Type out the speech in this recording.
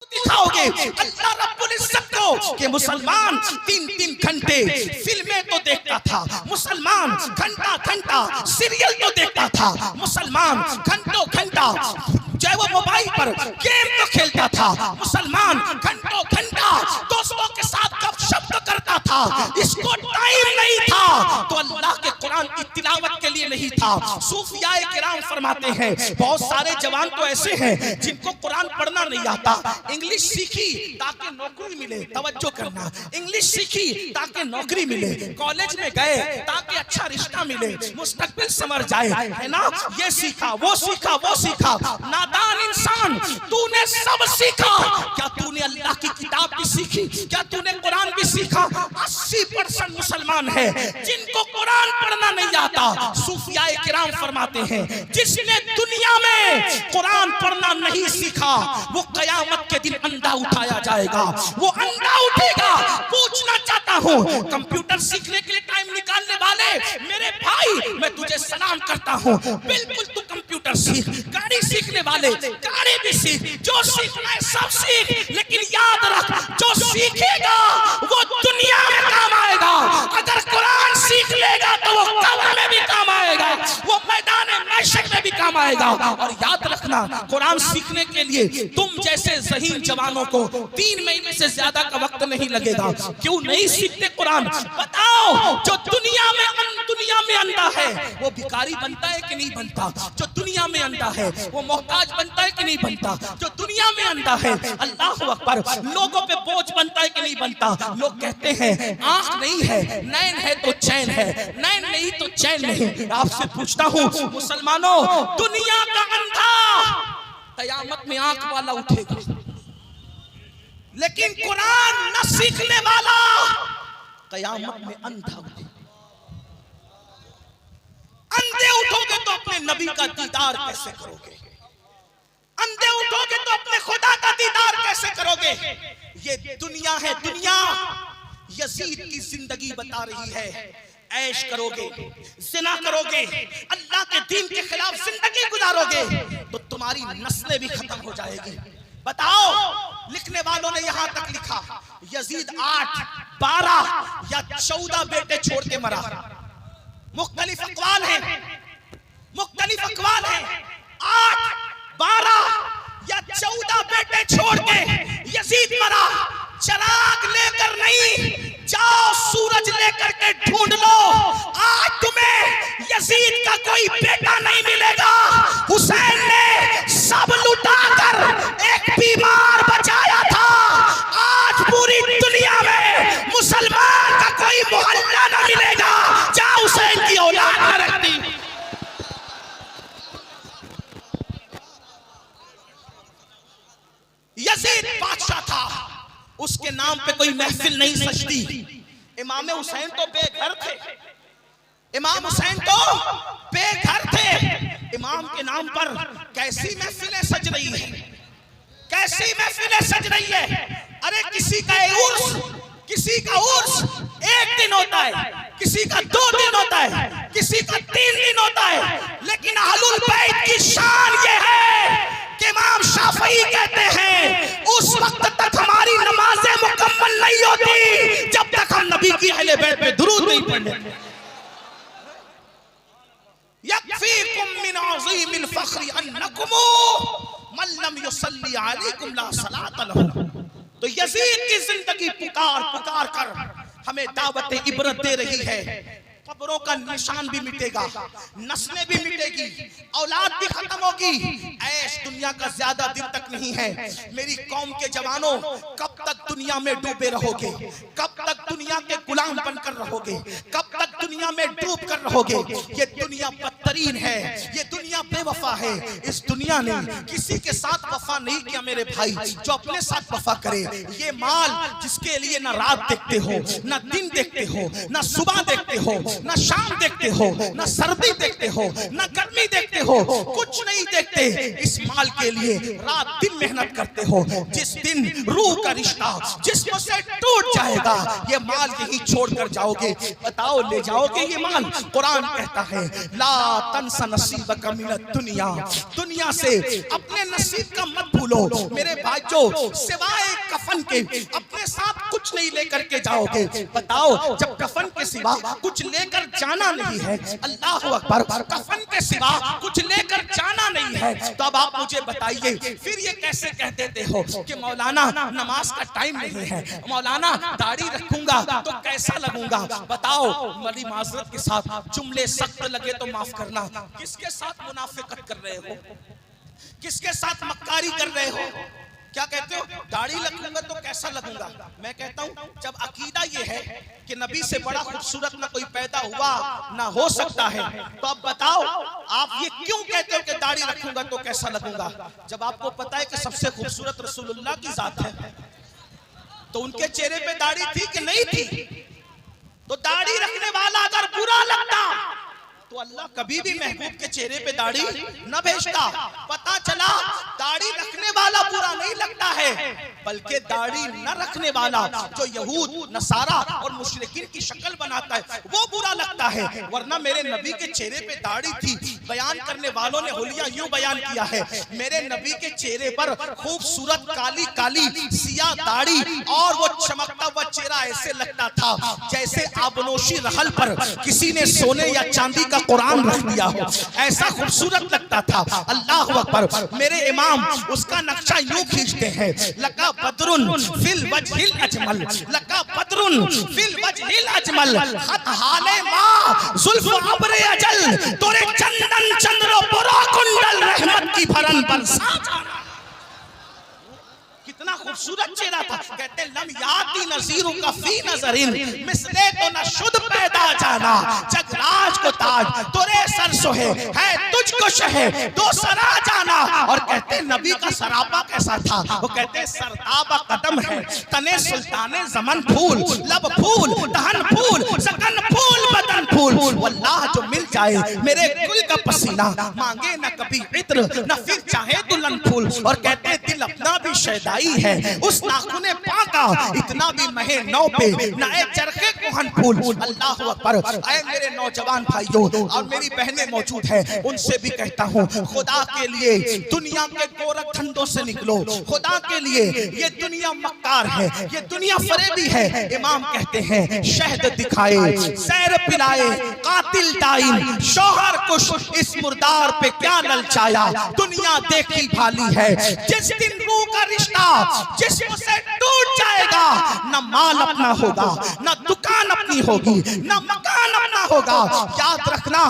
दिखाओगे अल्लाह रब्बुल इज्जत को कि मुसलमान 3-3 घंटे फिल्में तो देखता था, मुसलमान घंटा घंटा सीरियल तो देखता था, मुसलमान घंटों घंटा चाहे वो मोबाइल पर गेम तो खेलता था, मुसलमान घंटों घंटा दोस्तों के साथ गपशप तो करता था। इसको टाइम नहीं था तो अल्लाह के कुरान की तिलावत के लिए नहीं था। सूफियाए किराम फरमाते हैं बहुत सारे जवान तो ऐसे हैं जिनको कुरान पढ़ना नहीं आता, इंग्लिश सीखी ताकि नौकरी मिले, तवज्जो करना, इंग्लिश सीखी ताकि नौकरी मिले, कॉलेज में गए ताकि अच्छा रिश्ता मिले, मुस्तकबिल समझ जाए, है ना, ये सीखा वो सीखा वो सीखा। नादान इंसान, तूने सब सीखा, क्या तूने अल्लाह की किताब भी सीखी, क्या तूने कुरान भी सीखा? 80% मुसलमान है जिनको कुरान पढ़ना नहीं आता। सूफियाए किराम फरमाते हैं जिसने दुनिया में कुरान पढ़ना नहीं सीखा वो कयामत के दिन अंडा उठाया जाएगा, वो अंडा उठेगा। पूछना चाहता हूँ कंप्यूटर सीखने के लिए टाइम निकालने वाले मेरे भाई, मैं तुझे सलाम करता हूँ, बिल्कुल तू कंप्यूटर सीख, गाड़ी सीखने वाले गाड़ी भी सीख, जो सीखना है सब सीख, लेकिन याद रख जो सीखेगा वो दुनिया में काम आएगा। अगर कुरान सीख लेगा तो वो कब्र में भी काम आएगा, वो मैदान महशर में भी काम आएगा। और याद रखना कुरान सीखने के लिए तुम जैसे ज़हीन जवानों को 3 महीने से ज्यादा का वक्त नहीं लगेगा। क्यों नहीं सीखते कुरान? बताओ, जो दुनिया में अंधा है वो भिखारी बनता है कि नहीं बनता? जो दुनिया में अंधा है वो मोहताज बनता है कि नहीं बनता? जो दुनिया में अंधा है अल्लाह अकबर लोगों पे बोझ बनता है कि नहीं बनता? लोग कहते हैं आंख नहीं है, नैन है तो चैन है, नैन नहीं तो चैन नहीं। आपसे पूछता हूँ मुसलमानों, दुनिया का अंधा कयामत में आंख वाला उठेगा, लेकिन कुरान न सीखने वाला कयामत में अंधा उठेगा। अंधे उठोगे तो अपने नबी का दीदार कैसे करोगे? अंधे उठोगे तो अपने खुदा का दीदार कैसे करोगे? ये दुनिया है, दुनिया यजीद की जिंदगी बता रही है। ऐश करोगे, जिना करोगे, अल्लाह के दीन के खिलाफ जिंदगी गुजारोगे तो तुम्हारी नस्लें भी खत्म हो जाएगी। बताओ, लिखने वालों ने यहां तक लिखा यजीद 8, 12 या 14 बेटे छोड़ के मरा। मुख्तलिफ अक़वाल हैं, मुख्तलिफ अक़वाल हैं। 8, 12 या 14 बेटे छोड़ के यजीद मरा। चिराग लेकर नहीं, जाओ सूरज लेकर के ढूंढ लो, आज तुम्हें यजीद का कोई बेटा नहीं मिलेगा। हुसैन ने सब लुटाकर एक बीमार बचाया था। आज पूरी दुनिया में मुसलमान का कोई मोहल्ला न मिलेगा जहां हुसैन की औलाद न रहती। यजीद बादशाह था, उसके नाम पे कोई महफिल नहीं सजती। इमाम हुसैन तो बेघर थे, इमाम हुसैन तो बेघर थे। इमाम के नाम पर कैसी महफिलें सज रही है, कैसी महफिलें सज रही है। अरे किसी का उर्स 1 दिन होता है, किसी का 2 दिन होता है, किसी का 3 दिन होता है, लेकिन अहलुल बैत की शान ये है कि इमाम शाफई कहते हैं उस वक्त तक हमारी नमाजें मुकम्मल नहीं होती जब तक हम नबी की अहले बैत पे दुरूद नहीं पढ़ते। यकफीकुम मिन अज़ीमिल फ़ख्रि अन्नकुम मन लम युसल्ली अलैकुम ला सलात लहू। तो यजीद की जिंदगी पुकार पुकार कर हमें दावत इबरत दे रही है। कब्रों का निशान भी मिटेगा, नस्लें भी मिटेगी, औलाद भी खत्म होगी। ऐश दुनिया का ज्यादा दिन तक नहीं है। मेरी कौम के जवानों, कब तक दुनिया में डूबे रहोगे? कब तक दुनिया के गुलाम बनकर रहोगे? कब तक दुनिया में डूब कर रहोगे? ये दुनिया बदतरीन है, ये दुनिया बेवफा है। इस दुनिया ने किसी के साथ वफा नहीं किया मेरे भाई, जो अपने साथ वफा करे। ये माल जिसके लिए ना रात देखते हो, ना दिन देखते हो, ना सुबह देखते हो, ना शाम देखते हो, ना सर्दी देखते हो, ना गर्मी देखते हो, कुछ नहीं देखते। इस माल के लिए रात दिन मेहनत करते हो। जिस दिन रूह का रिश्ता जिस्म से टूट जाएगा, ये माल यही छोड़कर जाओगे। बताओ, ले जाओगे ये माल? कुरान कहता है ला तंसा नसीबक मिनद दुनिया, दुनिया दुनिया से अपने नसीब का मत भूलो मेरे भाइयों। सिवाय कफन के अपने साथ कुछ नहीं लेकर के जाओगे। बताओ, जब कफन के सिवा कुछ लेकर जाना नहीं है, अल्लाह अकबर, कफन के सिवा कुछ लेकर जाना नहीं है, तो अब आप मुझे बताइए फिर ये कैसे कह देते हो कि मौलाना नमाज का टाइम नहीं है, मौलाना दाढ़ी रखूंगा तो कैसा लगूंगा। बताओ, बड़ी माजरत के साथ जुमले सख्त लगे तो माफ करना, किसके साथ मुनाफिकत कर रहे हो, किसके साथ मक्कारी कर रहे हो? क्या कहते हो, दाढ़ी रखूंगा तो कैसा लगूंगा। मैं कहता हूं, जब अकीदा ये है कि नबी से बड़ा खूबसूरत ना कोई पैदा हुआ ना हो सकता है, तो अब बताओ आप ये क्यों कहते हो कि दाढ़ी रखूंगा तो कैसा लगूंगा, जब आपको पता है कि सबसे खूबसूरत रसूलुल्लाह की जात है। तो उनके चेहरे पे दाढ़ी थी कि नहीं थी? तो दाढ़ी रखने वाला अगर बुरा लगता तो अल्लाह कभी भी महबूब के चेहरे पे दाढ़ी न भेजता। पता चला दाढ़ी रखने वाला बुरा नहीं लगता है, बल्कि दाढ़ी न रखने वाला जो यहूद नसारा और मुशरिकीन की शक्ल बनाता है वो बुरा लगता है। वरना मेरे नबी के चेहरे पे दाढ़ी थी। बयान करने वालों ने हुलिया यूं बयान किया है, मेरे नबी के चेहरे पर खूबसूरत काली काली सिया दाढ़ी और वो चमकता हुआ चेहरा ऐसे लगता था जैसे आबनोशी रहल पर किसी ने सोने या चांदी का कुरान रख दिया हो, ऐसा खूबसूरत लगता था। अल्लाह अकबर। मेरे इमाम उसका नक्शा यूं खींचते हैं, लका बदरुन फिल वजहिल अजमल, लका बदरुन फिल वजहिल अजमल, खत हाले मा जुल्फ अब्र अजल, तोरे चंदन चंद्र पुरा कुंडल रहमत की भरन बरसा जाना। कितना खूबसूरत चेहरा था। कहते लम याती नज़ीरु का फी नज़रिन, मिसले तो न शुद्ध पैदा जाना, जगराज को ताज तोरे सर सोहे है तुझको शहे दो सरा जाना। और कहते नबी का सरापा कैसा था, वो कहते सरताबा कदम है तने सुल्ताने ज़मन फूल, लब फूल दहन फूल सकन फूल बदन फूल। वल्लाह जो मिल जाए मेरे कुल का पसीना, मांगे न कभी इत्र न फिर चाहे दुल्हन फूल। और कहते दिल अपना भी शैदाई है उस नाखूने पाका, इतना भी महे नौ पे नए चरखे कोहन फूल। अल्लाह अकबर। ऐ मेरे नौजवान भाइयों और मेरी बहनें मौजूद हैं, उनसे भी कहता हूँ खुदा के लिए दुनिया के गोरख धंधों से निकलो। खुदा के लिए ये दुनिया मक्कार है, ये दुनिया फरेबी है। इमाम कहते हैं शहद दिखाए सैर पिलाए कातिल टाइम शौहर कुश, इस मुर्दार पे क्या ललचाया, दुनिया देखी भाली है। जिस दिन रूह का रिश्ता जिस्म से टूट जाएगा, न माल अपना होगा, न दुकान अपनी होगी, न मकान अपना होगा। याद रखना